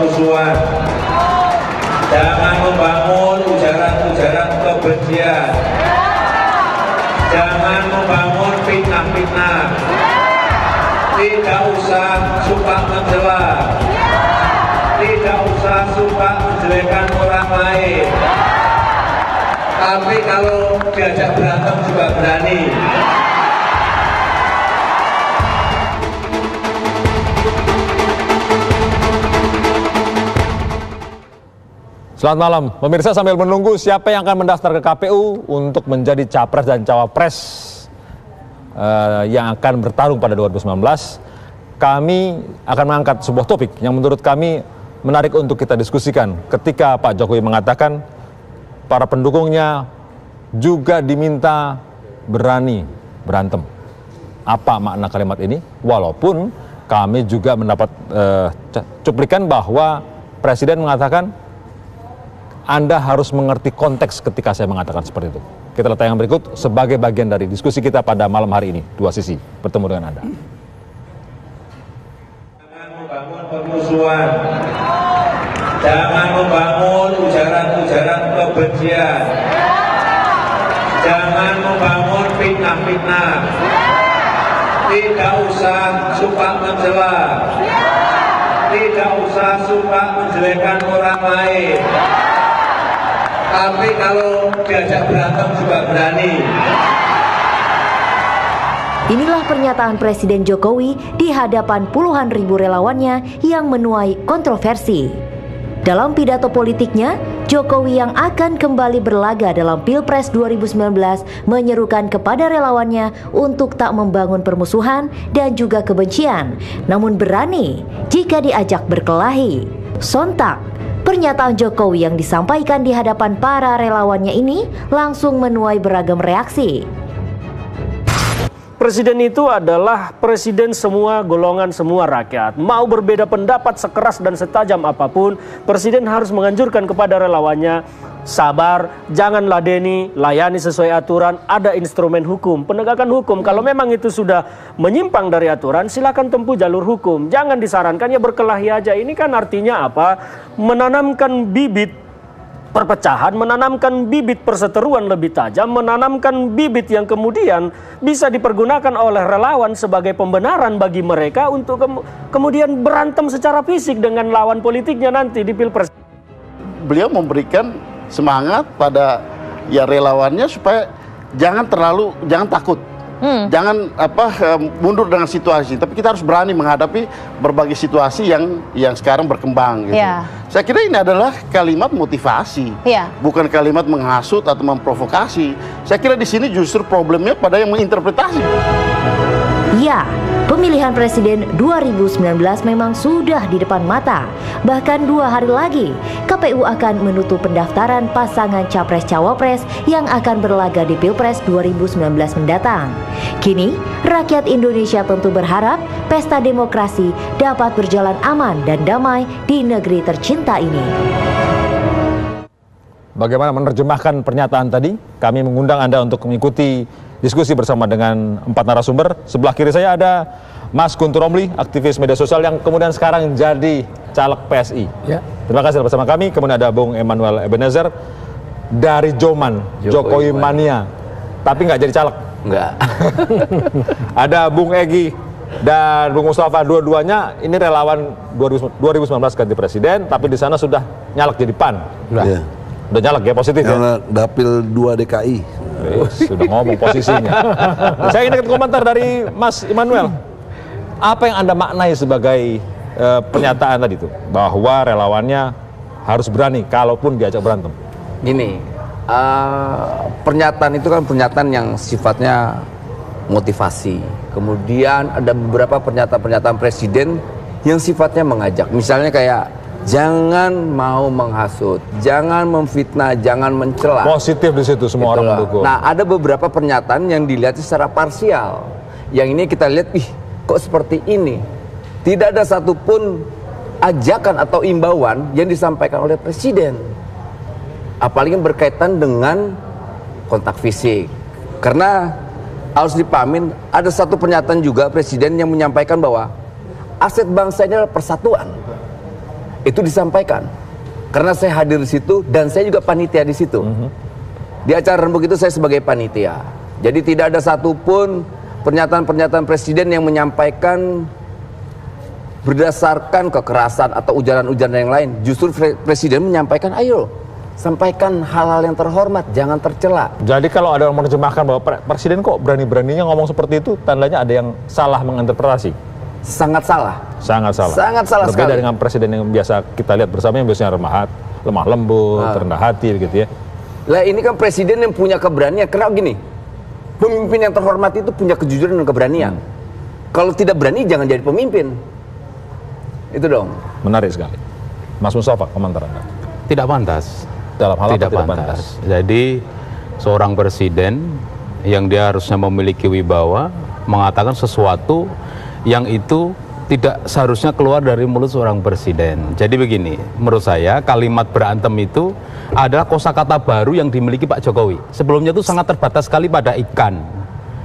permusuhan. Jangan membangun ujaran-ujaran kebencian. Jangan membangun fitnah-fitnah. Tidak usah suka mencela. Tidak usah suka menjelekkan orang lain. Tapi kalau diajak berantem juga berani. Selamat malam, pemirsa. Sambil menunggu siapa yang akan mendaftar ke KPU untuk menjadi capres dan cawapres yang akan bertarung pada 2019, kami akan mengangkat sebuah topik yang menurut kami menarik untuk kita diskusikan. Ketika Pak Jokowi mengatakan para pendukungnya juga diminta berani berantem. Apa makna kalimat ini? Walaupun kami juga mendapat cuplikan bahwa Presiden mengatakan Anda harus mengerti konteks ketika saya mengatakan seperti itu. Kita lihat yang berikut sebagai bagian dari diskusi kita pada malam hari ini. Dua sisi bertemu dengan Anda. Jangan membangun permusuhan. Jangan membangun ujaran-ujaran kebencian. Jangan membangun fitnah-fitnah. Tidak usah suka mencela. Tidak usah suka menjelekkan orang lain. Tapi kalau diajak berantem juga berani. Inilah pernyataan Presiden Jokowi di hadapan puluhan ribu relawannya yang menuai kontroversi. Dalam pidato politiknya, Jokowi yang akan kembali berlaga dalam Pilpres 2019 menyerukan kepada relawannya untuk tak membangun permusuhan dan juga kebencian, namun berani jika diajak berkelahi. Sontak, pernyataan Jokowi yang disampaikan di hadapan para relawannya ini langsung menuai beragam reaksi. Presiden itu adalah presiden semua golongan, semua rakyat. Mau berbeda pendapat sekeras dan setajam apapun, presiden harus menganjurkan kepada relawannya, sabar, jangan ladeni, layani sesuai aturan, ada instrumen hukum, penegakan hukum. Kalau memang itu sudah menyimpang dari aturan, silakan tempuh jalur hukum. Jangan disarankan ya berkelahi aja. Ini kan artinya apa? Menanamkan bibit perpecahan, menanamkan bibit perseteruan lebih tajam, menanamkan bibit yang kemudian bisa dipergunakan oleh relawan sebagai pembenaran bagi mereka untuk kemudian berantem secara fisik dengan lawan politiknya nanti di Pilpres. Beliau memberikan semangat pada ya relawannya supaya jangan takut. Jangan mundur dengan situasi, tapi kita harus berani menghadapi berbagai situasi yang sekarang berkembang gitu. Saya kira ini adalah kalimat motivasi, bukan kalimat menghasut atau memprovokasi. Saya kira di sini justru problemnya pada yang menginterpretasi. Ya, pemilihan presiden 2019 memang sudah di depan mata. Bahkan 2 hari lagi, KPU akan menutup pendaftaran pasangan Capres-Cawapres yang akan berlaga di Pilpres 2019 mendatang. Kini, rakyat Indonesia tentu berharap pesta demokrasi dapat berjalan aman dan damai di negeri tercinta ini. Bagaimana menerjemahkan pernyataan tadi? Kami mengundang Anda untuk mengikuti diskusi bersama dengan 4 narasumber. Sebelah kiri saya ada Mas Guntur Romli, aktivis media sosial yang kemudian sekarang jadi caleg PSI. Terima kasih bersama kami. Kemudian ada Bung Emmanuel Ebenezer dari Joman, Jokowi Mania, tapi nggak jadi caleg. Enggak. Ada Bung Egy dan Bung Mustafa, dua-duanya ini relawan 2019 ganti presiden, tapi di sana sudah nyalek jadi PAN. Udah nyalek ya, positif ya. Dapil 2 DKI. Sudah ngomong posisinya. Saya ingin komentar dari Mas Immanuel. Apa yang Anda maknai sebagai pernyataan tadi itu, bahwa relawannya harus berani kalaupun diajak berantem? Gini, pernyataan itu kan pernyataan yang sifatnya motivasi. Kemudian ada beberapa pernyataan-pernyataan presiden yang sifatnya mengajak. Misalnya kayak jangan mau menghasut, jangan memfitnah, jangan mencela. Positif di situ semua orang mendukung. Nah, ada beberapa pernyataan yang dilihat secara parsial. Yang ini kita lihat, kok seperti ini? Tidak ada satupun ajakan atau imbauan yang disampaikan oleh presiden. Apalagi berkaitan dengan kontak fisik. Karena harus dipahamin, ada satu pernyataan juga presiden yang menyampaikan bahwa aset bangsa ini adalah persatuan. itu disampaikan. Karena saya hadir di situ dan saya juga panitia di situ. Di acara rembuk itu saya sebagai panitia. Jadi tidak ada satupun pernyataan-pernyataan presiden yang menyampaikan berdasarkan kekerasan atau ujaran-ujaran yang lain. Justru presiden menyampaikan, ayo sampaikan hal-hal yang terhormat, jangan tercela. Jadi kalau ada yang menerjemahkan bahwa presiden kok berani-beraninya ngomong seperti itu, tandanya ada yang salah menginterpretasi. Sangat salah. Sangat salah. Sangat salah Berbeda sekali. dengan presiden yang biasa kita lihat bersama, yang biasanya lemah lembut, rendah hati gitu ya. Lah ini kan presiden yang punya keberanian. Karena gini, pemimpin yang terhormat itu punya kejujuran dan keberanian. Kalau tidak berani jangan jadi pemimpin. Itu dong. Menarik sekali. Mas Mustafa, komentar Anda. Tidak pantas. Dalam hal Tidak apa pantas. Jadi seorang presiden yang dia harusnya memiliki wibawa mengatakan sesuatu yang itu tidak seharusnya keluar dari mulut seorang presiden. Jadi begini, menurut saya kalimat berantem itu adalah kosakata baru yang dimiliki Pak Jokowi. Sebelumnya itu sangat terbatas sekali pada ikan,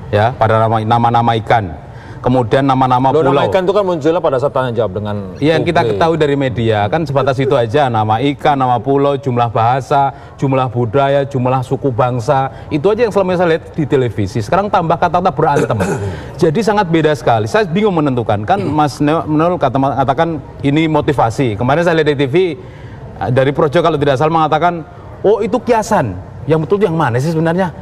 ya, pada nama-nama ikan. Kemudian nama-nama pulau. Nama ikan itu kan munculnya pada saat tanya jawab dengan yang kita ketahui dari media kan sebatas itu aja, nama ikan, nama pulau, jumlah bahasa, jumlah budaya, jumlah suku bangsa, itu aja yang selama saya lihat di televisi. Sekarang tambah kata-kata berantem. Jadi sangat beda sekali. Saya bingung menentukan. Kan Mas Nol katakan ini motivasi. Kemarin saya lihat di TV dari Projo kalau tidak salah mengatakan, oh itu kiasan. Yang betul yang mana sih sebenarnya?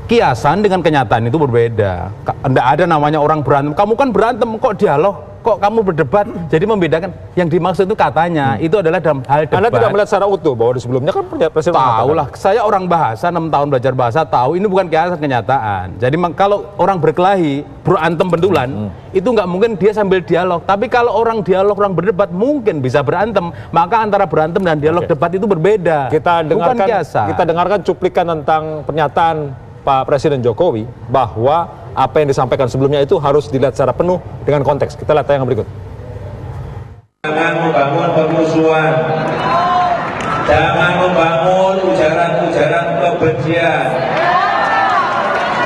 Kiasan dengan kenyataan itu berbeda. Tidak ada namanya orang berantem. Kamu kan berantem, kok dialog, kok kamu berdebat. Jadi membedakan. Yang dimaksud itu katanya, itu adalah dalam hal debat. Anda tidak melihat secara utuh bahwa di sebelumnya kan presiden tahu lah, saya orang bahasa, 6 tahun belajar bahasa, tahu ini bukan kiasan, kenyataan. Jadi kalau orang berkelahi, berantem bentulan, itu nggak mungkin dia sambil dialog. Tapi kalau orang dialog, orang berdebat, mungkin bisa berantem. Maka antara berantem dan dialog debat itu berbeda. Bukan kiasan. Kita dengarkan cuplikan tentang pernyataan Pak Presiden Jokowi bahwa apa yang disampaikan sebelumnya itu harus dilihat secara penuh dengan konteks. Kita lihat tayangan berikut. Jangan membangun permusuhan, jangan membangun ujaran-ujaran kebencian,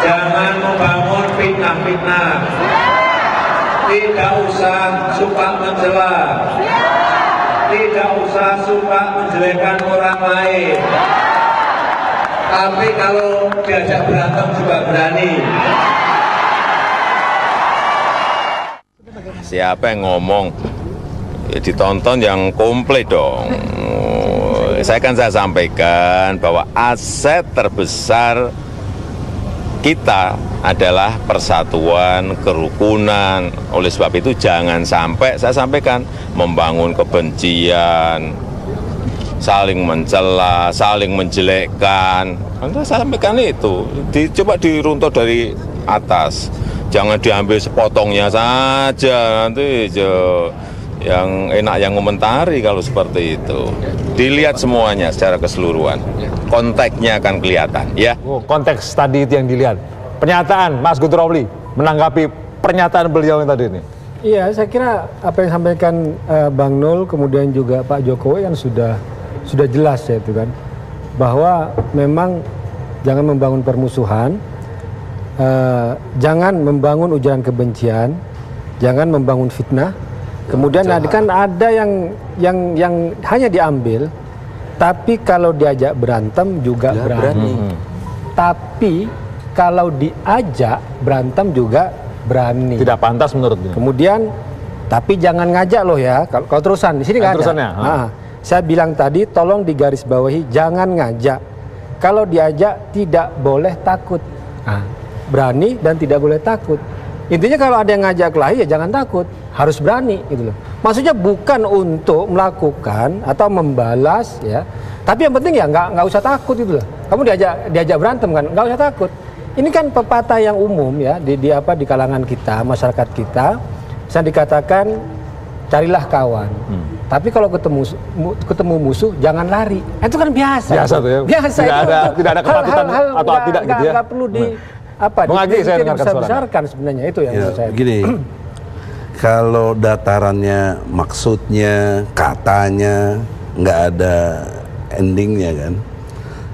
jangan membangun fitnah-fitnah, tidak usah suka mencela, tidak usah suka menjelekkan orang lain. Tapi kalau diajak berantem juga berani. Siapa yang ngomong? Ya, ditonton yang komplit dong. Saya sampaikan bahwa aset terbesar kita adalah persatuan, kerukunan. Oleh sebab itu jangan sampai, saya sampaikan, membangun kebencian, saling mencela, saling menjelekkan. Saya sampaikan itu, coba diruntuh dari atas. Jangan diambil sepotongnya saja, nanti yang enak yang komentari kalau seperti itu. Dilihat semuanya secara keseluruhan, konteksnya akan kelihatan, ya. Oh, konteks tadi itu yang dilihat. Pernyataan Mas Guntur Romli menanggapi pernyataan beliau yang tadi ini. Iya, saya kira apa yang disampaikan Bang Nol, kemudian juga Pak Jokowi kan sudah jelas ya itu kan, bahwa memang jangan membangun permusuhan, jangan membangun ujaran kebencian, jangan membangun fitnah. Kemudian kan ada yang hanya diambil, tapi kalau diajak berantem juga berani. Tapi kalau diajak berantem juga berani. Tidak pantas menurut dia. Kemudian, tapi jangan ngajak loh ya. Kalau terusan di sini nggak ada. Saya bilang tadi, tolong digarisbawahi, jangan ngajak. Kalau diajak tidak boleh takut. Berani dan tidak boleh takut. Intinya kalau ada yang ngajak kelahi ya jangan takut, harus berani gitu loh. Maksudnya bukan untuk melakukan atau membalas ya, tapi yang penting ya nggak usah takut gitu loh. Kamu diajak berantem kan, nggak usah takut. Ini kan pepatah yang umum ya di kalangan kita, masyarakat kita. Saya dikatakan carilah kawan. Tapi kalau ketemu musuh jangan lari. Itu kan biasa. Biasa tuh ya. Biasa tidak ada kepatutan atau tidak gitu ya. Nggak perlu saya dengarkan besarkan sebenarnya itu yang menurut saya. Gini, kalau datarannya, maksudnya, katanya nggak ada endingnya kan,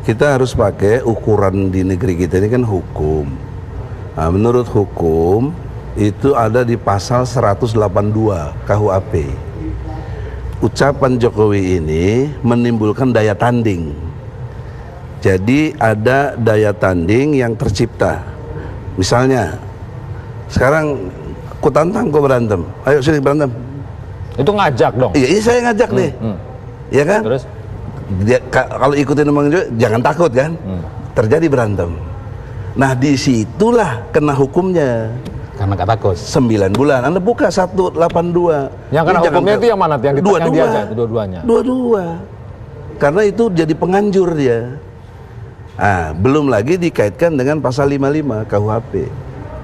kita harus pakai ukuran di negeri kita ini kan hukum. Nah, menurut hukum itu ada di pasal 182 KUHP. ucapan Jokowi ini menimbulkan daya tanding. Jadi ada daya tanding yang tercipta. Misalnya, sekarang aku tantang kau berantem. Ayo sini berantem. Itu ngajak dong. Iya, saya ngajak nih. Iya kan? Terus? Kalau ikutin omongan Jokowi, jangan takut kan? Terjadi berantem. Nah, disitulah kena hukumnya. Karena gak takut. 9 bulan. Anda buka 182. Yang kena hukumnya itu yang mana? Yang diajak dua-duanya. Dua-dua. Karena itu jadi penganjur dia. Belum lagi dikaitkan dengan pasal 55 KUHP.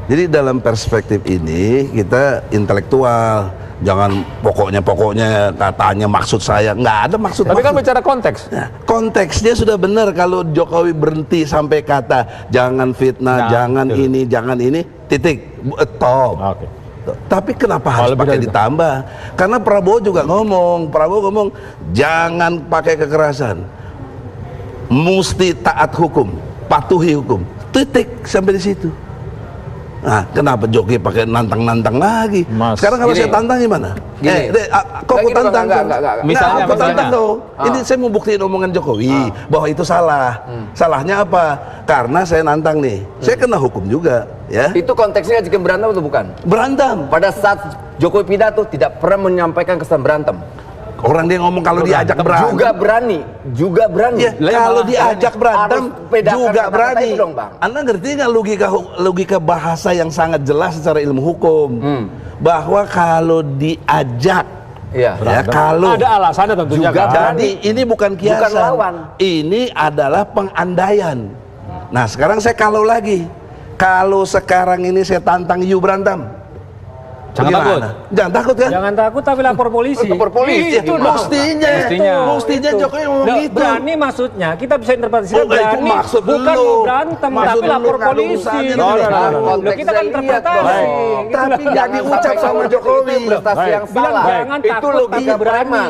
Jadi dalam perspektif ini kita intelektual. Jangan pokoknya katanya maksud saya. Nggak ada maksud. Tapi kan bicara konteks. Nah, konteksnya sudah benar kalau Jokowi berhenti sampai kata jangan fitnah, jangan ini, jangan ini, titik, top. Tapi kenapa harus pakai ditambah? Karena Prabowo juga ngomong jangan pakai kekerasan, mesti taat hukum, patuhi hukum, titik, sampai di situ. Nah, kenapa Jokowi pakai nantang-nantang lagi? Sekarang kalau saya tantang gimana? Kok aku tantang? Misalnya, aku tantang dong. Ini saya mau buktiin omongan Jokowi bahwa itu salah. Salahnya apa? Karena saya nantang nih. Saya kena hukum juga, ya. Itu konteksnya jika berantem atau bukan? Berantem. Pada saat Jokowi pidato tidak pernah menyampaikan kesan berantem. Orang dia ngomong kalau diajak berantem juga berani. Ya, kalau diajak berantem juga berani. Dong, Bang. Anda ngerti nggak logika bahasa yang sangat jelas secara ilmu hukum bahwa kalau diajak kalau ada alasannya tentunya juga jadi ini bukan kiasan, bukan lawan. Ini adalah pengandaian. Nah, sekarang saya kalau sekarang ini saya tantang you berantem. Jangan takut. Jangan takut kan? Jangan takut tapi lapor polisi. Lapor polisi. Itu mestinya Jokowi ngomong gitu. Berani maksudnya kita bisa interpretasikan berani. Bukan mau berantem tapi lapor polisi. Kita kan interpretasi. Tapi nggak diucap sama Jokowi. Prestasi yang salah. Jangan takut tapi berani.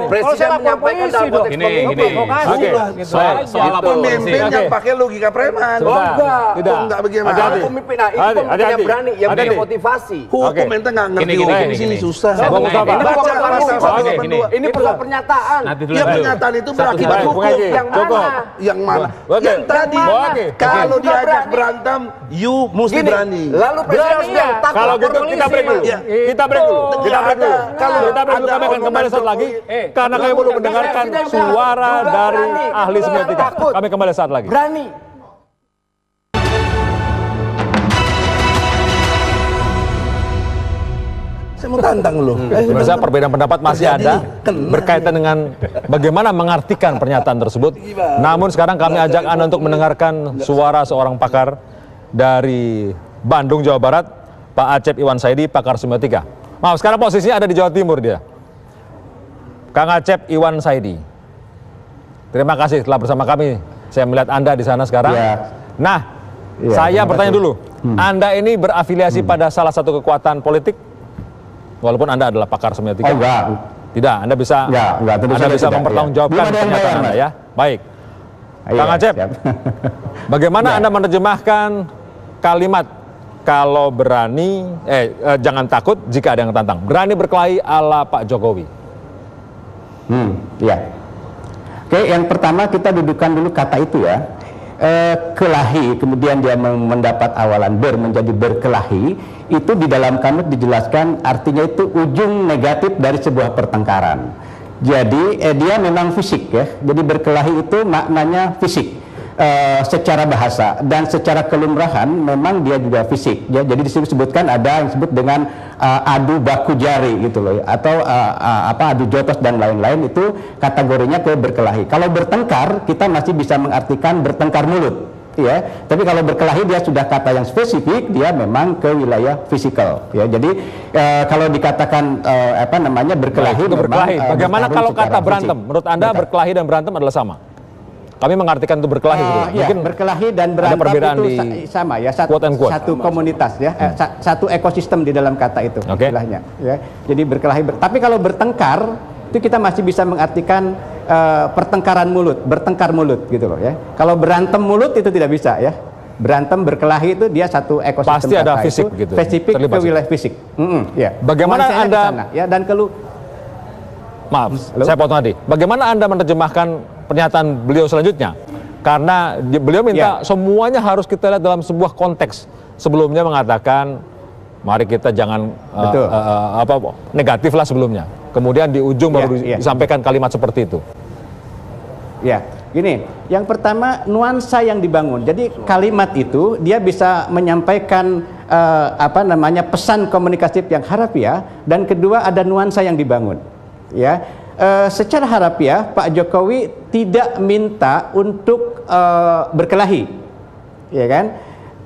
Presiden menyampaikan dalam konteks ini. Soal lapor polisi. Pemimpin yang pakai logika preman. Enggak bagaimana. Pemimpin itu yang berani, yang punya motivasi. Ente nggak ngerti hukum sih susah. Ini persoalan pernyataan. Ya, pernyataan itu berakibat hukum. Yang mana? Yang tadi. Kalau diajak berantem, you mesti berani. Lalu presiden takut. Kalau gitu kita break dulu. Kita break dulu. Kalau kita break dulu, kami akan kembali saat lagi. Karena kami belum mendengarkan suara dari ahli semiotika. Kami kembali saat lagi. Berani. Saya mau tantang lu. Pemirsa, perbedaan pendapat masih ada berkaitan dengan bagaimana mengartikan pernyataan tersebut. Namun sekarang kami ajak Anda untuk mendengarkan suara seorang pakar dari Bandung, Jawa Barat, Pak Acep Iwan Saidi, pakar semiotika. Maaf, sekarang posisinya ada di Jawa Timur dia. Kang Acep Iwan Saidi. Terima kasih telah bersama kami. Saya melihat Anda di sana sekarang. Nah, saya bertanya dulu. Anda ini berafiliasi pada salah satu kekuatan politik? Walaupun Anda adalah pakar semiotika. Enggak. Tidak, Anda bisa mempertanggungjawabkan pernyataan Anda ya. Baik. Kang Acep, bagaimana Anda menerjemahkan kalimat kalau berani, jangan takut jika ada yang tantang. Berani berkelahi ala Pak Jokowi. Oke, yang pertama kita dudukkan dulu kata itu ya. Kelahi, kemudian dia mendapat awalan menjadi berkelahi, itu di dalam kamus dijelaskan artinya itu ujung negatif dari sebuah pertengkaran. Jadi dia memang fisik ya, jadi berkelahi itu maknanya fisik secara bahasa, dan secara kelumrahan memang dia juga fisik ya. Jadi disebutkan ada yang disebut dengan adu baku jari gitu loh, atau adu jotos dan lain-lain, itu kategorinya ke berkelahi. Kalau bertengkar kita masih bisa mengartikan bertengkar mulut ya, tapi kalau berkelahi dia sudah kata yang spesifik, dia memang ke wilayah fisikal ya. Jadi kalau dikatakan berkelahi, bagaimana kalau kata berantem? Menurut Anda berkelahi dan berantem adalah sama? Kami mengartikan itu berkelahi mungkin berkelahi dan berantem itu sama ya, satu komunitas ya, satu ekosistem di dalam kata itu istilahnya ya. Jadi berkelahi, tapi kalau bertengkar itu kita masih bisa mengartikan pertengkaran mulut, bertengkar mulut gitu loh ya. Kalau berantem mulut itu tidak bisa ya. Berantem berkelahi itu dia satu ekosistem. Pasti ada fisik itu, gitu. spesifik ke wilayah fisik. Bagaimana Anda ya, dan Maaf, saya potong tadi. Bagaimana Anda menerjemahkan pernyataan beliau selanjutnya? Karena beliau minta semuanya harus kita lihat dalam sebuah konteks. Sebelumnya mengatakan, mari kita jangan negatif lah sebelumnya. Kemudian di ujung baru disampaikan kalimat seperti itu. Ya, gini, yang pertama nuansa yang dibangun. Jadi kalimat itu dia bisa menyampaikan pesan komunikatif yang harafiah, dan kedua ada nuansa yang dibangun. Ya, secara harafiah Pak Jokowi tidak minta untuk berkelahi, ya kan?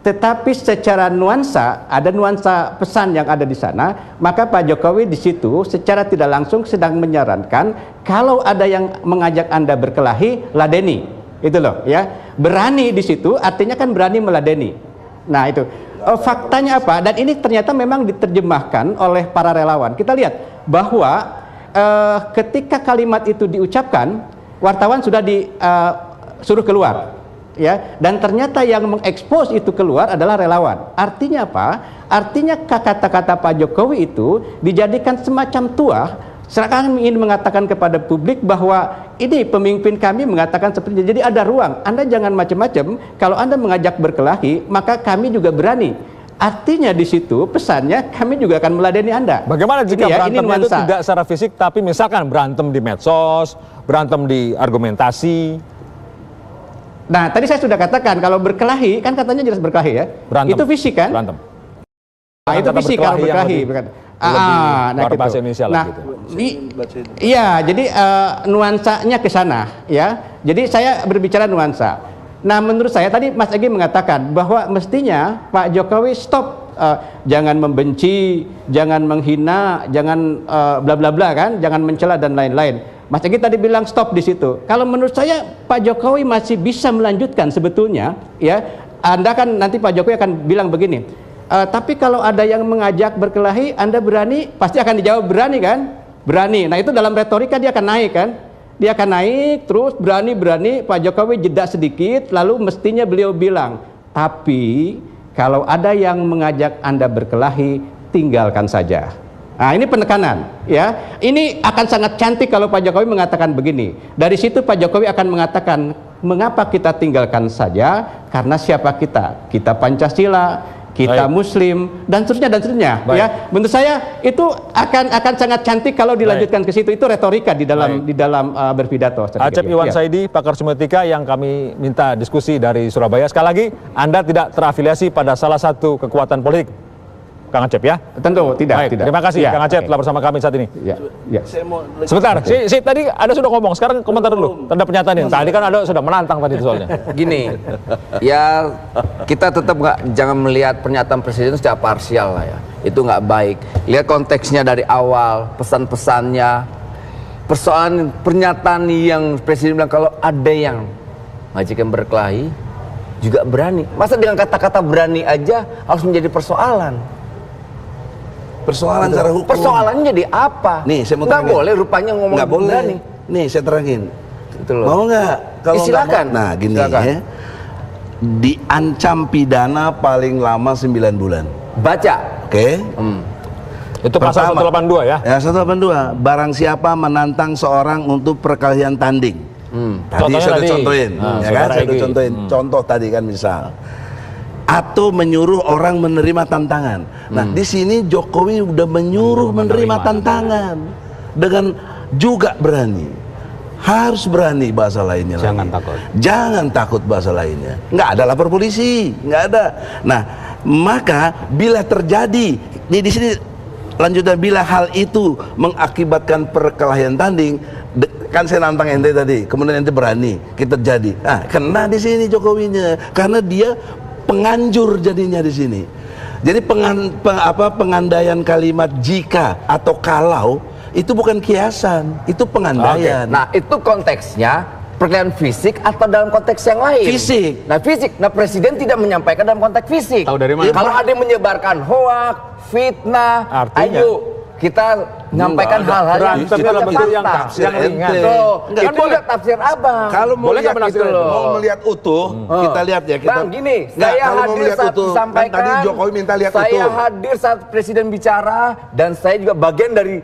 Tetapi secara nuansa, ada nuansa pesan yang ada di sana, maka Pak Jokowi di situ secara tidak langsung sedang menyarankan kalau ada yang mengajak Anda berkelahi, ladeni. Itu loh, ya. Berani di situ artinya kan berani meladeni. Nah, itu. Faktanya apa? Dan ini ternyata memang diterjemahkan oleh para relawan. Kita lihat bahwa ketika kalimat itu diucapkan, wartawan sudah disuruh keluar, ya, dan ternyata yang mengekspos itu keluar adalah relawan. Artinya apa? Artinya kata-kata Pak Jokowi itu dijadikan semacam tuah, seakan ingin mengatakan kepada publik bahwa ini pemimpin kami mengatakan seperti ini. Jadi ada ruang, Anda jangan macam-macam. Kalau Anda mengajak berkelahi, maka kami juga berani. Artinya di situ pesannya kami juga akan meladeni Anda. Bagaimana jika berantemnya itu tidak secara fisik, tapi misalkan berantem di medsos, berantem di argumentasi? Nah, tadi saya sudah katakan kalau berkelahi, kan katanya jelas berkelahi ya. Berantem. Itu fisik kan? Berantem. Nah, itu fisik kalau berkelahi. Nah, bahasa Indonesia lah gitu. Iya, jadi nuansanya ke sana, ya. Jadi saya berbicara nuansa. Nah, menurut saya tadi Mas Egy mengatakan bahwa mestinya Pak Jokowi stop, jangan membenci, jangan menghina, jangan bla bla bla kan, jangan mencela dan lain-lain. Mas Egy tadi bilang stop di situ. Kalau menurut saya Pak Jokowi masih bisa melanjutkan sebetulnya, ya. Anda kan nanti Pak Jokowi akan bilang begini, tapi kalau ada yang mengajak berkelahi, Anda berani? Pasti akan dijawab berani kan? Berani. Nah, itu dalam retorika dia akan naik kan? Dia akan naik terus berani-berani. Pak Jokowi jeda sedikit, lalu mestinya beliau bilang, tapi kalau ada yang mengajak Anda berkelahi, tinggalkan saja. Nah, ini penekanan, ya. Ini akan sangat cantik kalau Pak Jokowi mengatakan begini. Dari situ Pak Jokowi akan mengatakan, mengapa kita tinggalkan saja? Karena siapa kita? Kita Pancasila, kita Muslim, dan seterusnya. Ya, menurut saya itu akan sangat cantik kalau dilanjutkan ke situ. Itu retorika di dalam berpidato. Acep Iwan Saidi, pakar semiotika yang kami minta diskusi dari Surabaya. Sekali lagi, Anda tidak terafiliasi pada salah satu kekuatan politik, Kang Acep, ya? Tentu tidak. Terima kasih, Kang Acep telah bersama kami saat ini. Sebentar, si tadi Anda sudah ngomong, sekarang komentar dulu terhadap pernyataan ini. Tadi kan Anda sudah menantang tadi soalnya. Gini, ya kita tetap jangan melihat pernyataan presiden secara parsial lah ya. Itu nggak baik. Lihat konteksnya dari awal, pesan-pesannya, persoalan pernyataan yang presiden bilang kalau ada yang ngajakin berkelahi juga berani. Masa dengan kata-kata berani aja harus menjadi persoalan? Persoalan secara hukum. Persoalannya jadi apa? Nih, saya mau nggak boleh rupanya ngomong nggak boleh. berani. Nih, saya terangin. Itu loh. Mau nggak? Kalau silakan. Nah, gini silakan. Ya. Diancam pidana paling lama 9 bulan. Baca. Oke. Itu pasal 182 ya? Ya, 182. Barang siapa menantang seorang untuk perkelahian tanding. Tadi saya udah contohin, ya kan? Saya udah contohin. Contoh tadi kan misal. Atau menyuruh orang menerima tantangan. Nah, di sini Jokowi udah menyuruh menerima tantangan dengan juga berani. Harus berani bahasa lainnya. Jangan takut. Jangan takut bahasa lainnya. Nggak ada lapor polisi, nggak ada. Nah, maka bila terjadi di sini lanjutan, bila hal itu mengakibatkan perkelahian tanding, kan saya nantang ente tadi, kemudian ente berani, kita jadi. Nah, kena di sini Jokowinya, karena dia penganjur jadinya di sini. Jadi pengandaian kalimat jika atau kalau itu bukan kiasan, itu pengandaian. Nah, itu konteksnya perkelahian fisik atau dalam konteks yang lain? Fisik. Nah, fisik. Nah, presiden tidak menyampaikan dalam konteks fisik. Tahu dari mana? Kalau ada yang menyebarkan hoak, fitnah, artinya, ayo kita menyampaikan hal-hal yang dalam bentuk yang tafsir ringan. Enggak, itu boleh tafsir abang. Kalau mau lihat mau melihat utuh, kita lihat ya. Bang, gini, saya hadir saat disampaikan. Tadi Jokowi minta lihat saya hadir saat presiden bicara dan saya juga bagian dari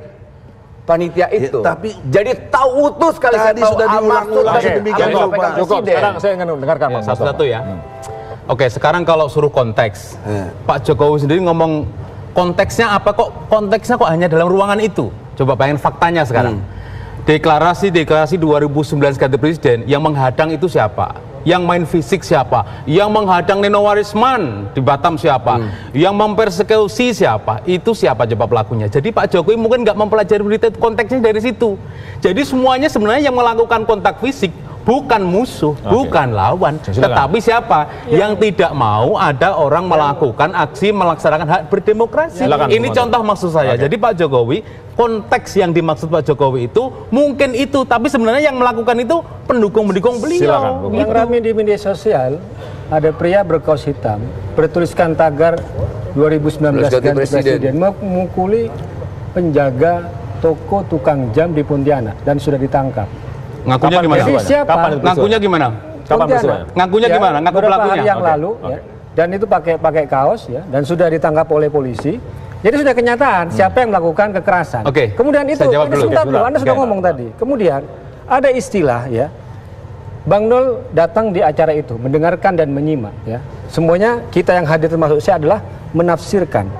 panitia itu. tapi jadi tahu utuh sekali saya tadi tahu sudah diulang-ulang maksud sedemikian apa yang rupa. disampaikan Cukup, Presiden. sekarang saya ingin dengarkan Pak Mustafa. Satu-satu ya. Oke, sekarang kalau suruh konteks, Pak Jokowi sendiri ngomong konteksnya apa kok? Konteksnya kok hanya dalam ruangan itu? Coba bayangin faktanya sekarang. Deklarasi 2019 ganti presiden yang menghadang itu siapa? Yang main fisik siapa? Yang menghadang Nino Warisman di Batam siapa? Yang mempersekusi siapa? Itu siapa coba pelakunya? Jadi Pak Jokowi mungkin nggak mempelajari berita konteksnya dari situ. Jadi semuanya sebenarnya yang melakukan kontak fisik bukan musuh, bukan lawan, tetapi siapa yang tidak mau ada orang melakukan aksi melaksanakan hak berdemokrasi. Ini contoh maksud saya. Jadi Pak Jokowi, konteks yang dimaksud Pak Jokowi itu mungkin itu, tapi sebenarnya yang melakukan itu pendukung-pendukung beliau. Yang ramai di media sosial ada pria berkaos hitam bertuliskan tagar 2019 ganti presiden memukuli penjaga toko tukang jam di Pontianak dan sudah ditangkap. Ngakunya gimana? Siapa? Ngakunya gimana? Kapan peristiwanya? Ngakunya gimana? Ngaku beberapa pelakunya? hari yang lalu ya, dan itu pakai kaos ya, dan sudah ditangkap oleh polisi. Jadi sudah kenyataan siapa yang melakukan kekerasan. Kemudian itu sebentar dulu, Anda sudah ngomong tadi. Kemudian ada istilah ya, Bang Nol datang di acara itu mendengarkan dan menyimak ya. Semuanya kita yang hadir termasuk saya adalah menafsirkan.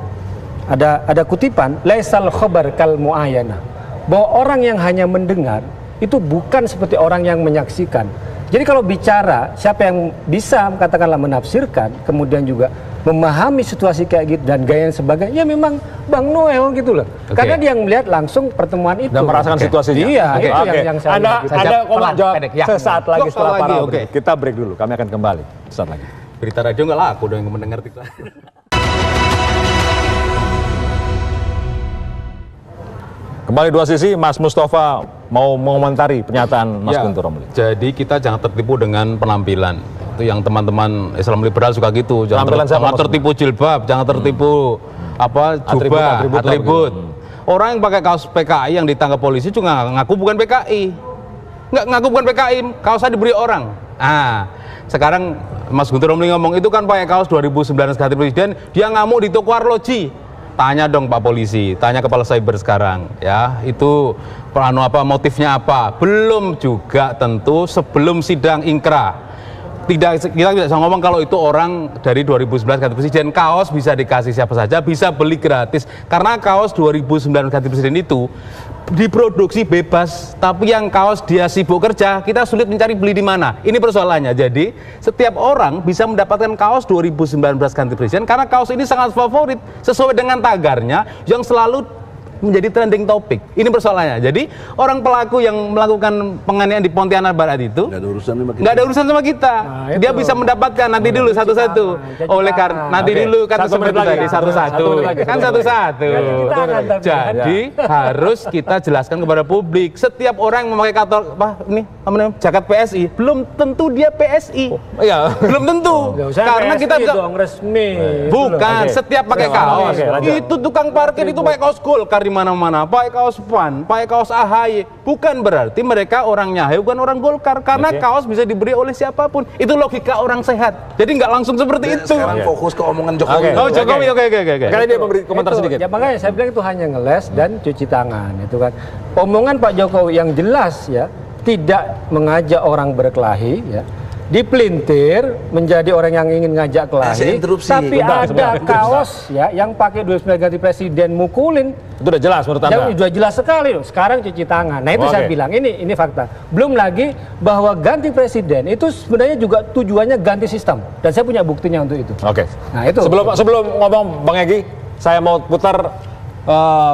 Ada kutipan laisal khabar kal muayana, bahwa orang yang hanya mendengar itu bukan seperti orang yang menyaksikan. Jadi kalau bicara siapa yang bisa katakanlah menafsirkan, kemudian juga memahami situasi kayak gitu dan gaya yang sebagainya, ya memang Bang Noel gitu loh. Karena dia yang melihat langsung pertemuan itu dan merasakan situasinya. Iya, itu yang saya Anda kok jawab sesaat lagi setelah para Oke. Kita break dulu, kami akan kembali sesaat lagi. Berita radio nggak laku dong yang mendengar kita. Kembali dua sisi, Mas Mustafa mau mengomentari pernyataan Mas Guntur Romli. Jadi kita jangan tertipu dengan penampilan. Itu yang teman-teman Islam liberal suka gitu. Jangan tertipu jilbab, jangan tertipu jubah, atribut. Orang yang pakai kaos PKI yang ditangkap polisi juga ngaku bukan PKI. Nggak ngaku bukan PKI, kaosnya diberi orang. Sekarang Mas Guntur Romli ngomong itu kan pakai kaos 2019 ganti presiden, dia ngamuk di toko arloji. Tanya dong Pak Polisi, tanya Kepala Cyber sekarang ya, itu motifnya apa? Belum juga tentu sebelum sidang ingkrah. Kita tidak bisa ngomong kalau itu orang dari 2019 ganti presiden, kaos bisa dikasih siapa saja, bisa beli gratis. Karena kaos 2019 ganti presiden itu diproduksi bebas, tapi yang kaos dia sibuk kerja, kita sulit mencari beli di mana. Ini persoalannya. Jadi setiap orang bisa mendapatkan kaos 2019 ganti presiden karena kaos ini sangat favorit sesuai dengan tagarnya yang selalu menjadi trending topik. Ini persoalannya. Jadi orang pelaku yang melakukan penganiayaan di Pontianak Barat itu nggak ada urusan sama kita. Dia bisa mendapatkan nanti dulu satu-satu. Oleh karena nanti dulu kan seperti tadi satu-satu. Kan satu-satu. Jadi harus kita jelaskan kepada publik. Setiap orang yang memakai jaket PSI belum tentu dia PSI. Belum tentu. Karena kita resmi. Bukan, setiap pakai kaos. Itu tukang parkir itu pakai kaos Golkar di mana-mana, pakai kaos PAN, pakai kaos AHY, bukan berarti mereka orangnya bukan orang Golkar, karena kaos bisa diberi oleh siapapun. Itu logika orang sehat. Jadi nggak langsung seperti itu. Sekarang fokus ke omongan Jokowi. Jokowi, oke. Kali dia memberi komentar sedikit. Ya makanya saya bilang itu hanya ngeles dan cuci tangan, itu kan. Omongan Pak Jokowi yang jelas ya, tidak mengajak orang berkelahi ya. Dipelintir menjadi orang yang ingin ngajak kelahi, tapi ada kaos ya yang pakai 29 ganti presiden mukulin. Itu udah jelas menurut Anda? Sudah jelas sekali loh. Sekarang cuci tangan. Nah itu saya bilang ini fakta. Belum lagi bahwa ganti presiden itu sebenarnya juga tujuannya ganti sistem. Dan saya punya buktinya untuk itu. Oke. Nah itu. Sebelum ngomong Bang Egy, saya mau putar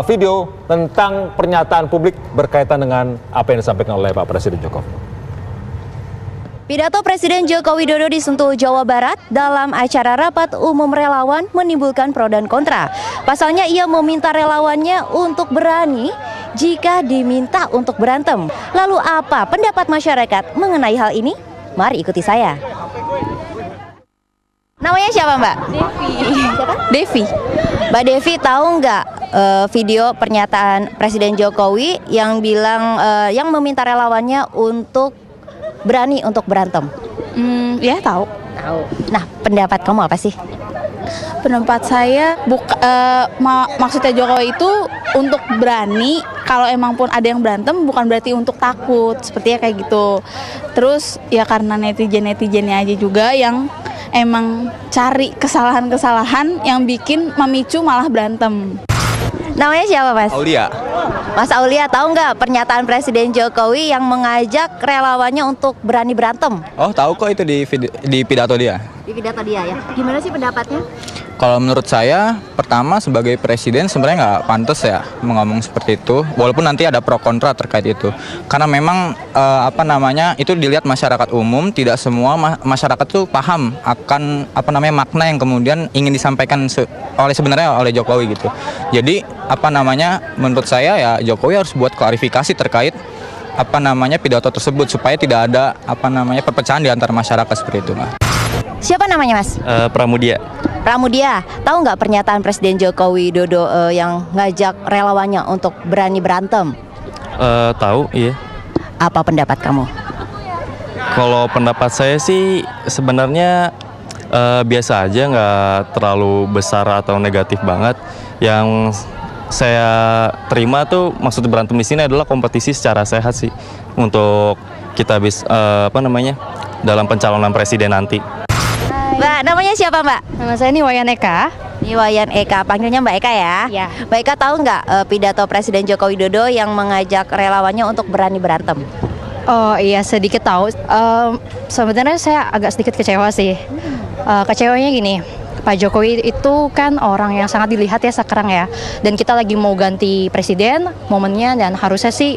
video tentang pernyataan publik berkaitan dengan apa yang disampaikan oleh Pak Presiden Jokowi. Pidato Presiden Joko Widodo di Sentul, Jawa Barat dalam acara rapat umum relawan menimbulkan pro dan kontra. Pasalnya ia meminta relawannya untuk berani jika diminta untuk berantem. Lalu apa pendapat masyarakat mengenai hal ini? Mari ikuti saya. Namanya siapa Mbak? Devi. Siapa? Devi. Mbak Devi tahu nggak video pernyataan Presiden Jokowi yang bilang yang meminta relawannya untuk berani untuk berantem? Ya tahu. Nah, pendapat kamu apa sih? Pendapat saya maksudnya Jokowi itu untuk berani, kalau emang pun ada yang berantem bukan berarti untuk takut, sepertinya kayak gitu. Terus ya karena netizen-netizennya aja juga yang emang cari kesalahan-kesalahan yang bikin memicu malah berantem. Namanya siapa, Mas? Aulia. Mas Aulia, tahu nggak pernyataan Presiden Jokowi yang mengajak relawannya untuk berani berantem? Oh, tahu kok itu di pidato dia. Di pidato dia ya. Gimana sih pendapatnya? Kalau menurut saya, pertama sebagai presiden sebenarnya nggak pantas ya ngomong seperti itu. Walaupun nanti ada pro kontra terkait itu. Karena memang itu dilihat masyarakat umum, tidak semua masyarakat tuh paham akan makna yang kemudian ingin disampaikan oleh Jokowi gitu. Jadi menurut saya ya Jokowi harus buat klarifikasi terkait pidato tersebut supaya tidak ada perpecahan di antara masyarakat seperti itu. Siapa namanya, Mas? Pramudia. Pramudia, tahu nggak pernyataan Presiden Joko Widodo yang ngajak relawannya untuk berani berantem? Tahu, iya. Apa pendapat kamu? Kalau pendapat saya sih sebenarnya biasa aja, nggak terlalu besar atau negatif banget. Yang saya terima tuh maksud berantem di sini adalah kompetisi secara sehat sih untuk kita dalam pencalonan presiden nanti. Mbak, namanya siapa, Mbak? Nama saya Niwayan Eka. Niwayan Eka, panggilnya Mbak Eka ya? Iya. Mbak Eka tahu nggak pidato Presiden Joko Widodo yang mengajak relawannya untuk berani berantem? Oh iya, sedikit tahu. Sebenarnya saya agak sedikit kecewa sih. Kecewanya gini, Pak Jokowi itu kan orang yang sangat dilihat ya sekarang ya. Dan kita lagi mau ganti presiden, momennya, dan harusnya sih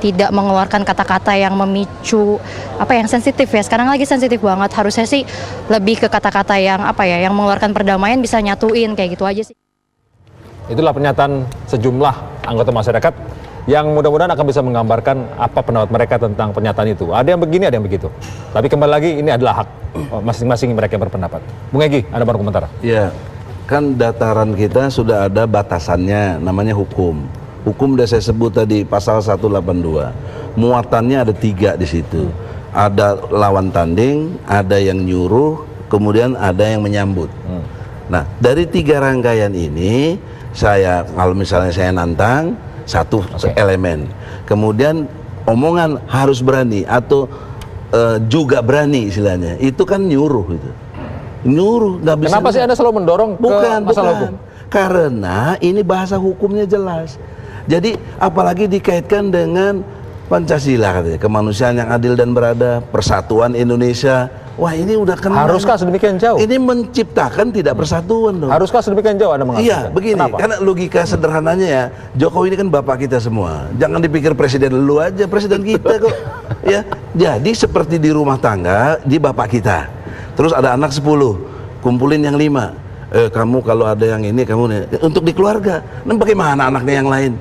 tidak mengeluarkan kata-kata yang memicu yang sensitif ya. Sekarang lagi sensitif banget. Harusnya sih lebih ke kata-kata yang yang mengeluarkan perdamaian, bisa nyatuin kayak gitu aja sih. Itulah pernyataan sejumlah anggota masyarakat yang mudah-mudahan akan bisa menggambarkan apa pendapat mereka tentang pernyataan itu. Ada yang begini, ada yang begitu. Tapi kembali lagi ini adalah hak masing-masing mereka yang berpendapat. Bung Egy, ada baru komentar? Ya, kan dataran kita sudah ada batasannya, namanya hukum. Hukum udah saya sebut tadi pasal 182. Muatannya ada 3 di situ. Ada lawan tanding, ada yang nyuruh, kemudian ada yang menyambut. Nah, dari 3 rangkaian ini, kalau misalnya saya nantang satu elemen. Kemudian omongan harus berani atau juga berani istilahnya. Itu kan nyuruh itu. Nyuruh, nggak bisa. Kenapa sih Anda selalu mendorong ke masalah hukum? Karena ini bahasa hukumnya jelas. Jadi apalagi dikaitkan dengan Pancasila katanya, kemanusiaan yang adil dan beradab, persatuan Indonesia. Wah, ini udah kena. Haruskah sedemikian jauh? Ini menciptakan tidak persatuan dong. Haruskah sedemikian jauh Anda mengatakan? Iya, begini. Kenapa? Karena logika sederhananya ya, Jokowi ini kan bapak kita semua. Jangan dipikir presiden lu aja, presiden kita kok. Ya, jadi seperti di rumah tangga, di bapak kita. Terus ada anak 10, kumpulin yang 5. Kamu kalau ada yang ini, kamu nih. Untuk di keluarga. Nah, bagaimana anaknya yang lain?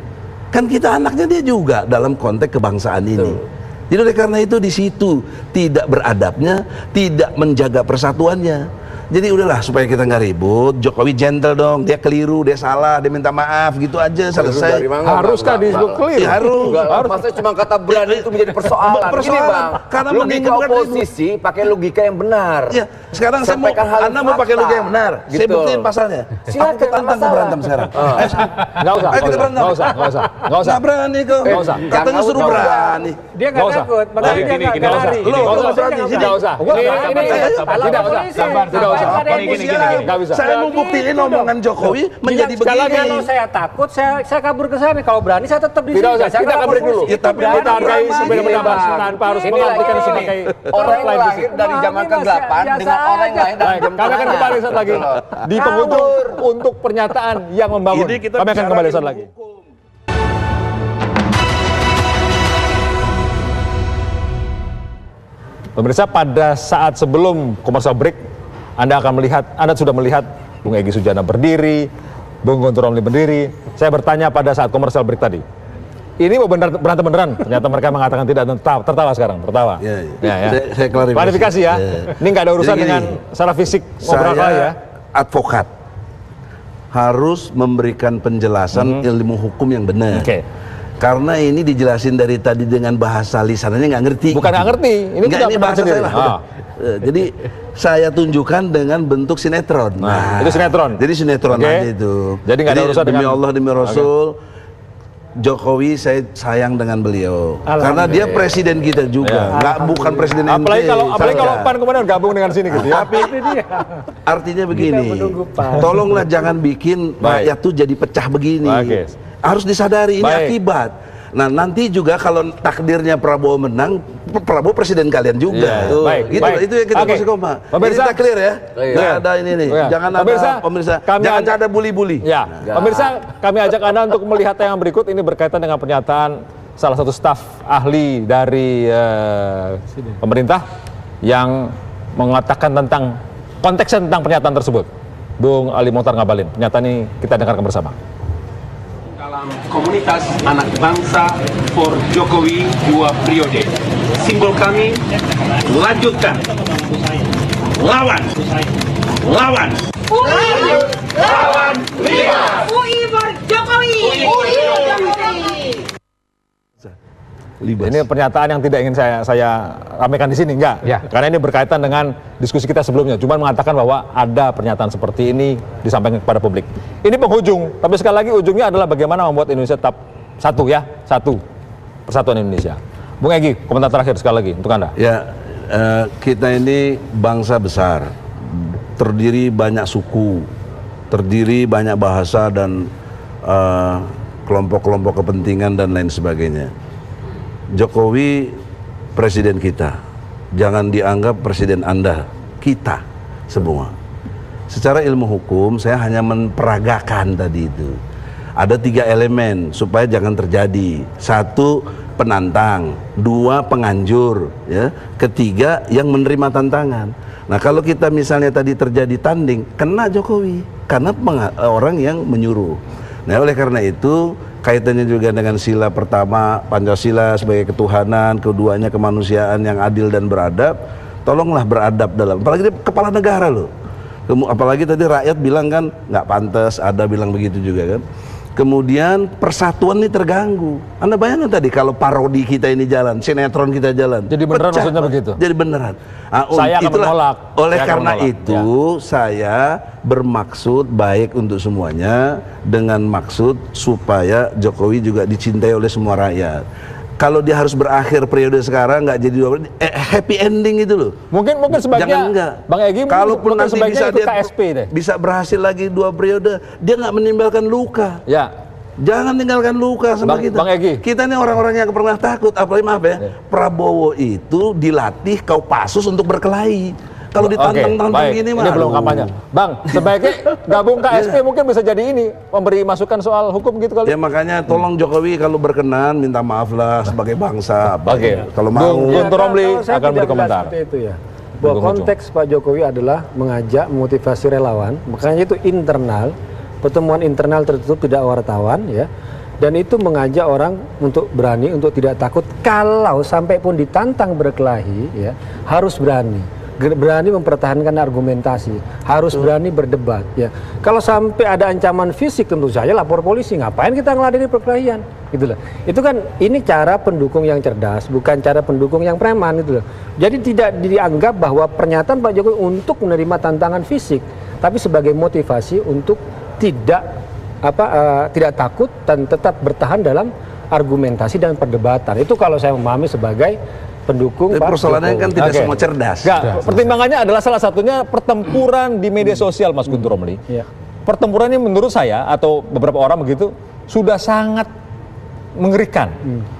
Kan kita anaknya dia juga dalam konteks kebangsaan ini. Jadi oleh karena itu di situ tidak beradabnya, tidak menjaga persatuannya. Jadi udahlah supaya kita nggak ribut. Jokowi gentle dong, dia keliru, dia salah, dia minta maaf, gitu aja selesai. Haruskah disebut keliru? Ya, harus. Masa cuma kata berani itu menjadi persoalan. Ini Bang, karena logika oposisi pakai logika yang benar. Ya, sekarang saya mau, Anda mau pakai logika yang benar. Gitu. Saya buktiin pasalnya. Silakan, aku tantang ke berantem sekarang. Nggak usah. Ayo kita berantem. Nggak usah. Nggak berani kok. Katanya suruh berani. Dia nggak takut, makanya dia nggak lari. Nggak usah. Tidak usah. Nggak bisa. Saya mau buktiin omongan Jokowi menjadi begini. Kalau saya takut, saya kabur ke sana. Kalau berani, saya tetap di sini. Tidak usah. Kita akan break dulu. Ya, tapi kita hargai sebagai pendapat tanpa harus mengartikan sebagai orang yang lahir dari zaman ke-8 dengan orang yang lahir dari zaman kami akan kembali saat lagi di penghujung untuk pernyataan yang membangun. Kami akan kembali saat lagi. Pemirsa, pada saat sebelum komersial break, Anda sudah melihat Bung Egy Sujana berdiri, Bung Guntur Romli berdiri. Saya bertanya pada saat komersial break tadi, ini mau berantem beneran? Ternyata mereka mengatakan tidak, tertawa sekarang, tertawa. Saya klarifikasi. Klarifikasi ya. Ini nggak ada urusan dengan secara fisik ngobrol ya. Advokat harus memberikan penjelasan ilmu hukum yang benar. Karena ini dijelasin dari tadi dengan bahasa lisannya nggak ngerti. Bukan nggak ngerti, ini bahasa saya. Jadi saya tunjukkan dengan bentuk sinetron. Nah, itu sinetron. Jadi sinetron aja itu. Jadi nggak ada urusan demi Allah, demi Rasul. Jokowi saya sayang dengan beliau karena dia presiden kita juga, bukan presiden apalagi ente. Apalagi kalau PAN kemudian gabung dengan sini gitu ya. Tapi artinya begini, tolonglah jangan bikin rakyat tuh jadi pecah begini. Harus disadari ini akibat. Nah nanti juga kalau takdirnya Prabowo menang, Prabowo presiden kalian juga. Gitu. Itu yang kita mesti koma. Jadi kita clear ya. Nggak ada ini nih. Jangan ada pemirsa. Jangan ada bully-bully. Pemirsa, kami ajak Anda untuk melihat yang berikut. Ini berkaitan dengan pernyataan salah satu staf ahli dari pemerintah yang mengatakan tentang konteksnya tentang pernyataan tersebut. Bung Ali Mokhtar Ngabalin. Pernyataan ini kita dengarkan bersama. Dalam komunitas anak bangsa for Jokowi 2 periode. Simbol kami, lanjutkan, lawan, lawan. UI, lawan, lihat. UI for Jokowi. UI for Jokowi. Ini pernyataan yang tidak ingin saya ramaikan di sini, enggak? Karena ini berkaitan dengan diskusi kita sebelumnya. Cuma mengatakan bahwa ada pernyataan seperti ini disampaikan kepada publik. Ini penghujung, tapi sekali lagi ujungnya adalah bagaimana membuat Indonesia tetap satu, persatuan Indonesia. Bung Egy, komentar terakhir sekali lagi untuk Anda. Ya, kita ini bangsa besar, terdiri banyak suku, terdiri banyak bahasa dan kelompok-kelompok kepentingan dan lain sebagainya. Jokowi presiden kita, jangan dianggap presiden Anda, kita semua. Secara ilmu hukum saya hanya memperagakan tadi itu. Ada 3 elemen supaya jangan terjadi. 1, penantang, 2, penganjur, ya. 3, yang menerima tantangan. Nah kalau kita misalnya tadi terjadi tanding, kena Jokowi karena orang yang menyuruh. Nah oleh karena itu kaitannya juga dengan sila pertama Pancasila sebagai ketuhanan, keduanya kemanusiaan yang adil dan beradab. Tolonglah beradab dalam, apalagi dia kepala negara loh. Apalagi tadi rakyat bilang kan nggak pantas, ada bilang begitu juga kan. Kemudian persatuan ini terganggu. Anda bayangkan tadi kalau parodi kita ini jalan, sinetron kita jalan. Jadi beneran maksudnya begitu? Jadi beneran. Saya akan menolak. Oleh karena itu saya bermaksud baik untuk semuanya dengan maksud supaya Jokowi juga dicintai oleh semua rakyat. Kalau dia harus berakhir periode sekarang nggak jadi happy ending itu loh. Mungkin sebaiknya Bang Egy, kalaupun nanti bisa dia KSP deh. Bisa berhasil lagi 2 periode, dia nggak meninggalkan luka. Jangan tinggalkan luka sama kita. Bang Egy. Kita ini orang-orang yang pernah takut, apalagi maaf ya, Prabowo itu dilatih Kopassus untuk berkelahi. Kalau ditantang-tantang gini mah. Ini belum kampanye. Bang, sebaiknya gabung KSP mungkin bisa jadi ini, memberi masukan soal hukum gitu kali. Ya makanya tolong Jokowi kalau berkenan minta maaf lah sebagai bangsa. Kalau mau. Guntur Romli akan beri komentar. Seperti itu ya. Bahwa konteks Pak Jokowi adalah mengajak motivasi relawan, makanya itu internal, pertemuan internal tertutup tidak wartawan ya. Dan itu mengajak orang untuk berani, untuk tidak takut kalau sampai pun ditantang berkelahi ya, harus berani mempertahankan argumentasi, harus berani berdebat ya. Kalau sampai ada ancaman fisik tentu saja lapor polisi, ngapain kita ngeladeni perkelahian gitu loh. Itu kan ini cara pendukung yang cerdas, bukan cara pendukung yang preman gitu loh. Jadi tidak dianggap bahwa pernyataan Pak Jokowi untuk menerima tantangan fisik, tapi sebagai motivasi untuk tidak takut dan tetap bertahan dalam argumentasi dan perdebatan. Itu kalau saya memahami sebagai pendukung Pak persoalannya kan tidak semua cerdas. Pertimbangannya adalah salah satunya pertempuran di media sosial, Mas Guntur Romli. Pertempuran ini menurut saya atau beberapa orang begitu sudah sangat mengerikan.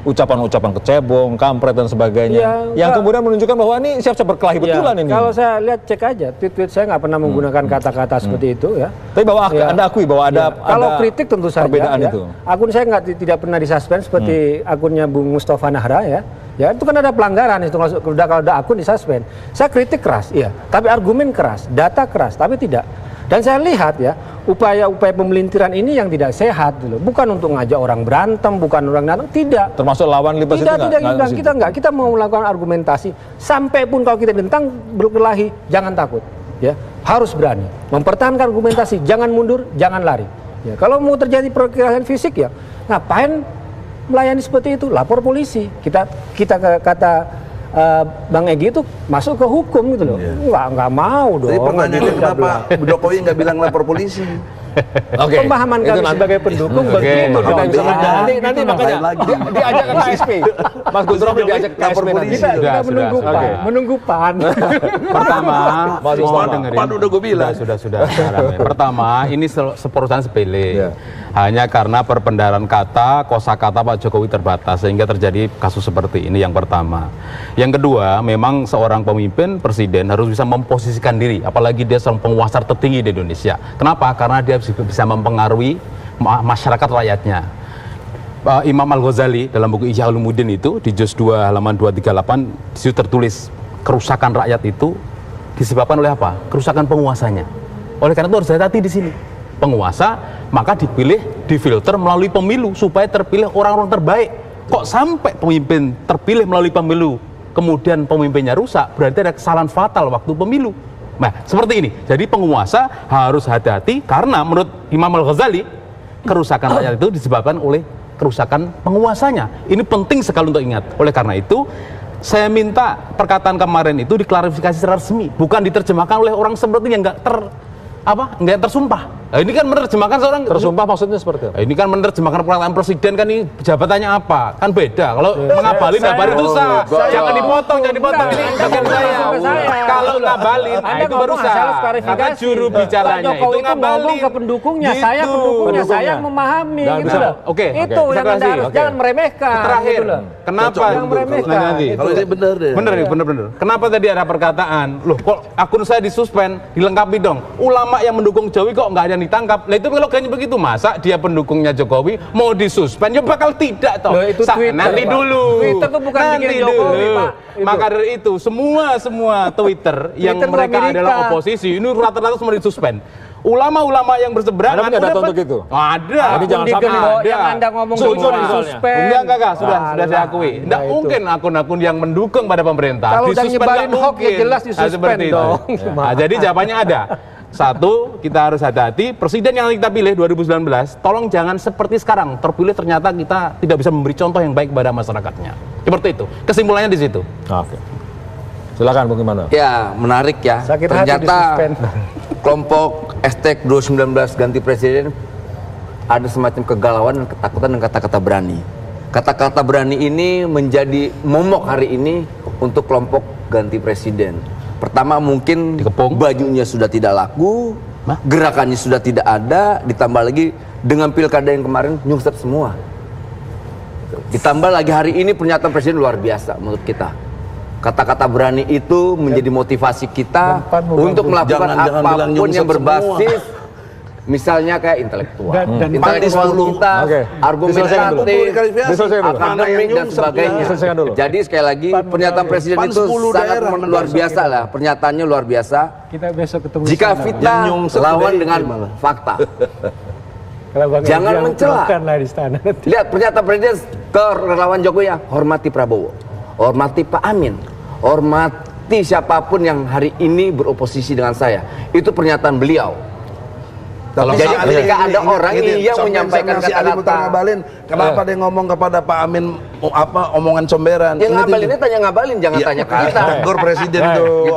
Ucapan-ucapan kecebong, kampret dan sebagainya. Yang kemudian menunjukkan bahwa ini siap-siap berkelahi betulan ini. Kalau saya lihat cek aja tweet-tweet saya nggak pernah menggunakan kata-kata seperti itu ya. Tapi bahwa Anda akui bahwa ada kalau kritik tentu saja perbedaan itu. Akun saya tidak pernah disuspend seperti akunnya Bung Mustafa Nahra ya. Ya itu kan ada pelanggaran itu kalau ada akun disuspend. Saya kritik keras, iya. Tapi argumen keras, data keras, tapi tidak. Dan saya lihat ya upaya-upaya pemelintiran ini yang tidak sehat dulu. Bukan untuk ngajak orang berantem, bukan orang datang, tidak. Termasuk lawan lintas itu tidak. Kita mau melakukan argumentasi. Sampai pun kalau kita tentang berkelahi, jangan takut. Ya harus berani mempertahankan argumentasi. Jangan mundur, jangan lari. Ya kalau mau terjadi perkelahian fisik ya ngapain melayani seperti itu, lapor polisi. Kita kata Bang Egy itu masuk ke hukum gitu loh. Nggak mau dong. Jadi pertanyaannya kenapa Jokowi nggak bilang lapor polisi? Oke. Pemahaman Itu kami sebagai pendukung begitu dong. Nanti makanya diajak ke KSP. Mas Gus Rom diajak ke KSP nanti. Kita menunggu PAN. Pertama, PAN udah gue bilang. Sudah. Pertama, ini perusahaan sepele. Hanya karena perbendaharaan kata, kosakata Pak Jokowi terbatas sehingga terjadi kasus seperti ini yang pertama. Yang kedua, memang seorang pemimpin presiden harus bisa memposisikan diri, apalagi dia seorang penguasa tertinggi di Indonesia. Kenapa? Karena dia bisa mempengaruhi masyarakat rakyatnya. Imam Al-Ghazali dalam buku Ihya Ulumuddin itu di juz 2 halaman 238 disitu tertulis kerusakan rakyat itu disebabkan oleh apa? Kerusakan penguasanya. Oleh karena itu harus hati-hati di sini. Penguasa maka dipilih, difilter melalui pemilu supaya terpilih orang-orang terbaik. Kok sampai pemimpin terpilih melalui pemilu kemudian pemimpinnya rusak, berarti ada kesalahan fatal waktu pemilu. Nah, seperti ini. Jadi penguasa harus hati-hati karena menurut Imam Al-Ghazali kerusakan rakyat itu disebabkan oleh kerusakan penguasanya. Ini penting sekali untuk ingat. Oleh karena itu saya minta perkataan kemarin itu diklarifikasi secara resmi, bukan diterjemahkan oleh orang seperti yang nggak tersumpah. Nah, ini kan menerjemahkan seorang tersumpah maksudnya seperti apa? Ini kan menerjemahkan pernyataan presiden kan ini jabatannya apa? Kan beda. Kalau ngabalin itu sah. Jangan dipotong. Ini bagian saya. Kalau ngabalin itu baru sah. Karena juru bicaranya itu ngabalin ke pendukungnya, saya pendukungnya, saya memahami gitu loh. Oke. Itu yang Anda harus jangan meremehkan. Terakhir, kenapa? Jangan meremehkan. Kalau ini benar deh. Bener. Kenapa tadi ada perkataan, loh kok akun saya disuspend, dilengkapi dong. Ulama yang mendukung Jokowi kok nggak ada yang ditangkap. Lah itu kalau kayaknya begitu, masa dia pendukungnya Jokowi mau disuspend? Ya bakal tidak toh. Itu nanti Pak. dulu. Twitter tuh bukan bikin Jokowi, Pak. Maka dari itu semua Twitter yang mereka adalah oposisi ini rata-rata semua disuspend. Ulama-ulama yang berseberangan Anda punya data untuk itu? Ada. Tapi jangan sampai ada. Yang Anda ngomong suspend. Enggak, sudah diakui. Enggak mungkin akun-akun yang mendukung pada pemerintah kalau udah nyebarin hoax ya jelas disuspend dong. Nah, jadi jawabannya ada. Satu, kita harus hati-hati. Presiden yang kita pilih 2019, tolong jangan seperti sekarang. Terpilih ternyata kita tidak bisa memberi contoh yang baik kepada masyarakatnya. Seperti itu. Kesimpulannya di situ. Oke. Silakan bagaimana? Ya, menarik ya. Ternyata kelompok hashtag 2019 ganti presiden ada semacam kegalauan dan ketakutan dan kata-kata berani. Kata-kata berani ini menjadi momok hari ini untuk kelompok ganti presiden. Pertama mungkin bajunya sudah tidak laku, gerakannya sudah tidak ada, ditambah lagi dengan pilkada yang kemarin nyungsep semua. Ditambah lagi hari ini pernyataan presiden luar biasa menurut kita. Kata-kata berani itu menjadi motivasi kita untuk melakukan apapun yang berbasis misalnya kayak intelektual, intelektual kita, argumentatif, akademik dan sebagainya. Jadi sekali lagi pernyataan presiden itu sangat luar biasa lah, pernyataannya luar biasa. Kita besok ketemu. Jika fitnah lawan dengan fakta. Jangan mencela. Lihat pernyataan presiden ke relawan Jokowi ya, hormati Prabowo, hormati Pak Amin, hormati siapapun yang hari ini beroposisi dengan saya. Itu pernyataan beliau. Jadi ketika ada orang yang menyampaikan kata-kata kenapa dia ngomong kepada Pak Amin omongan comberan? Yang ngabalinnya tanya ngabalin, jangan tanya ke kita. Tegur presiden tuh.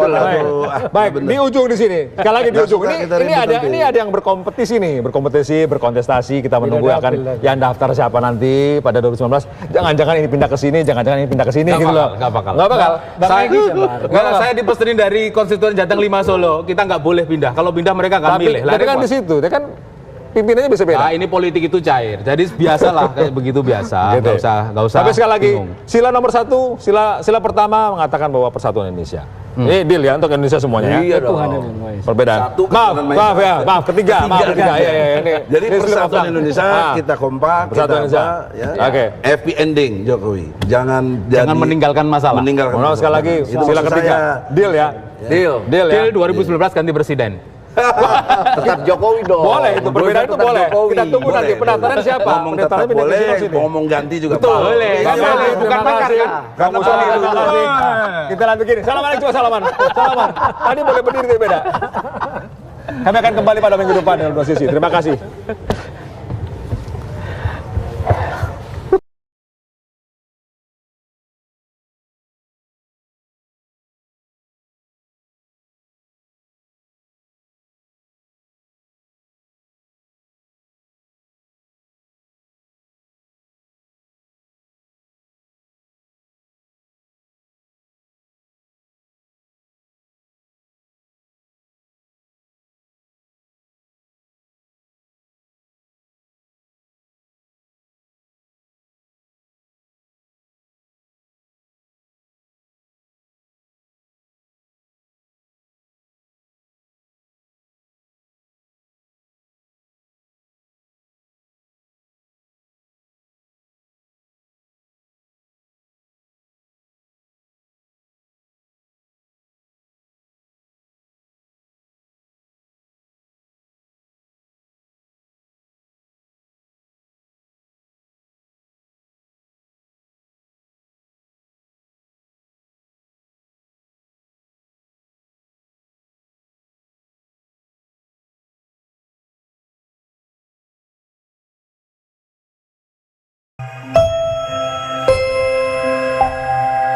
Baik, di ujung di sini. Sekali lagi di ujung. Ini ada yang berkompetisi nih, berkontestasi. Kita menunggu akan yang daftar siapa nanti pada 2019. Jangan-jangan ini pindah ke sini, jangan-jangan ini pindah ke sini gitu loh. Enggak bakal. Saya dipesenin dari konstituen Jateng 5 Solo. Kita nggak boleh pindah. Kalau pindah mereka nggak milih. Tapi kan di situ, kan pimpinannya bisa beda. Nah, ini politik itu cair. Jadi biasalah kayak begitu biasa. Gitu. Nggak usah. Tapi sekali lagi, bingung. sila nomor 1, sila pertama mengatakan bahwa persatuan Indonesia. Ini deal ya untuk Indonesia semuanya. Iya dong. Perbedaan. Maaf ketiga. Jadi persatuan Indonesia kita kompak, persatuan Indonesia. Oke. Happy ending Jokowi. Jangan meninggalkan masalah. Sekali lagi, sila ketiga. Deal ya. Deal ya. 2019 ganti presiden. Tetap Jokowi dong. Boleh itu, perbedaan itu boleh. Kita tunggu nanti pendaftaran siapa. Ngomong tetap boleh, ngomong ganti juga boleh. Bukan makar kan? Kamu sorry, terima kasih. Kita lanjut gini. Assalamualaikum, salaman. Tadi boleh berdiri tapi beda. Kami akan kembali pada minggu depan dalam dua sisi. Terima kasih.